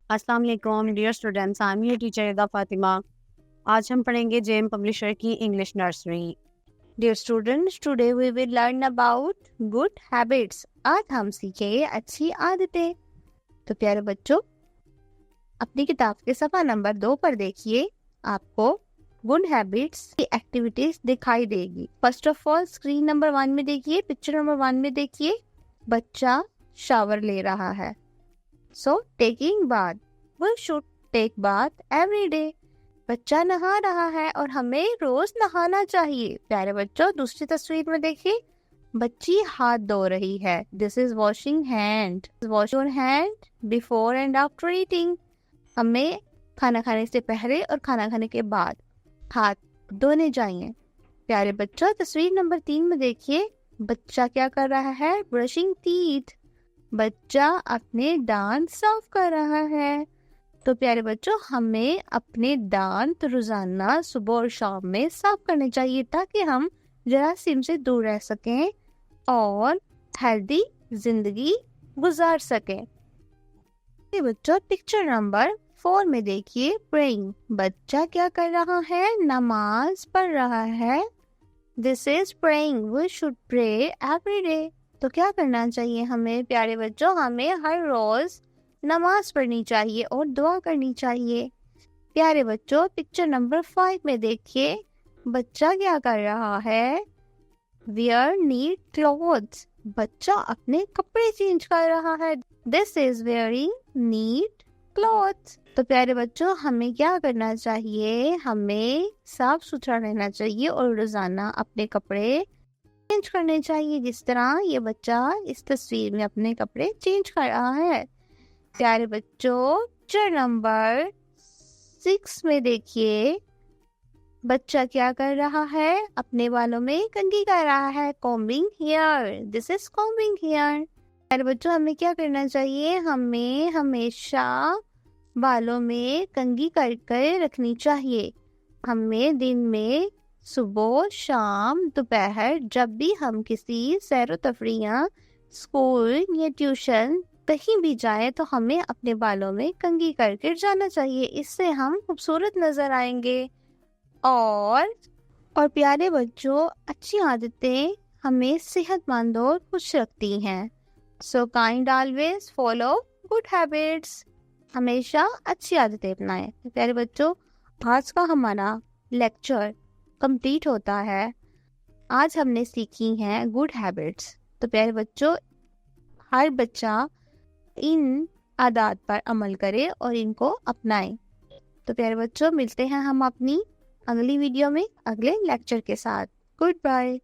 السلام علیکم dear students, I am your teacher Ada Fatima. آج ہم پڑھیں گے جیم پبلشر کی English nursery. Dear students, today we will learn about good habits. آج ہم سیکھیں گے اچھی عادتیں۔ تو پیارے بچوں، اپنی کتاب کے صفحہ نمبر 2 پر دیکھیے، آپ کو گڈ ہیبٹس کی ایکٹیویٹیز دکھائی دے گی۔ First of all screen number 1 میں دیکھیے، پکچر نمبر 1 میں دیکھیے، بچہ شاور لے رہا ہے۔ So, taking bath. We should take bath every day. بچہ نہا رہا ہے اور ہمیں روز نہانا چاہیے۔ پیارے بچوں، دوسری تصویر میں دیکھیے، بچی ہاتھ دھو رہی ہے۔ This is washing hand. Wash your hand before and after eating. ہمیں کھانا کھانے سے پہلے اور کھانا کھانے کے بعد ہاتھ دھونے چاہیے۔ پیارے بچوں، تصویر نمبر 3 میں دیکھیے، بچہ کیا کر رہا ہے؟ Brushing teeth. بچہ اپنے دانت صاف کر رہا ہے۔ تو پیارے بچوں، ہمیں اپنے دانت روزانہ صبح اور شام میں صاف کرنے چاہیے تاکہ ہم جراثیم سے دور رہ سکیں اور ہیلدی زندگی گزار سکیں۔ بچوں، پکچر نمبر 4 میں دیکھیے، پریئنگ. بچہ کیا کر رہا ہے؟ نماز پڑھ رہا ہے۔ This is praying. We should pray every day. تو کیا کرنا چاہیے ہمیں؟ پیارے بچوں، ہمیں ہر روز نماز پڑھنی چاہیے اور دعا کرنی چاہیے۔ پیارے بچوں، پکچر نمبر 5 میں دیکھیے، بچہ کیا کر رہا ہے؟ Wear neat clothes. بچہ اپنے کپڑے چینج کر رہا ہے۔ This is wearing neat clothes. تو پیارے بچوں، ہمیں کیا کرنا چاہیے؟ ہمیں صاف ستھرا رہنا چاہیے اور روزانہ اپنے کپڑے چینج کرنے چاہیے، جس طرح یہ بچہ اس تصویر میں اپنے کپڑے چینج کر رہا ہے۔ پیارے بچوں، پکچر نمبر 6 میں دیکھیے، بچہ کیا کر رہا ہے؟ اپنے بالوں میں کنگھی کر رہا ہے۔ combing hair. This is combing hair. پیارے بچوں، ہمیں کیا کرنا چاہیے؟ ہمیں ہمیشہ بالوں میں کنگھی کر کے رکھنی چاہیے۔ ہمیں دن میں صبح، شام، دوپہر، جب بھی ہم کسی سیر و تفریح یا اسکول یا ٹیوشن کہیں بھی جائیں تو ہمیں اپنے بالوں میں کنگھی کر کے جانا چاہیے۔ اس سے ہم خوبصورت نظر آئیں گے۔ اور پیارے بچوں، اچھی عادتیں ہمیں صحت مند اور خوش رکھتی ہیں۔ So kind always follow good habits. ہمیشہ اچھی عادتیں اپنائیں۔ پیارے بچوں، آج کا ہمارا لیکچر کمپلیٹ ہوتا ہے۔ آج ہم نے سیکھی ہیں گڈ ہیبٹس۔ تو پیارے بچوں، ہر بچہ ان عادات پر عمل کرے اور ان کو اپنائے۔ تو پیارے بچوں، ملتے ہیں ہم اپنی اگلی ویڈیو میں اگلے لیکچر کے ساتھ۔ Good bye.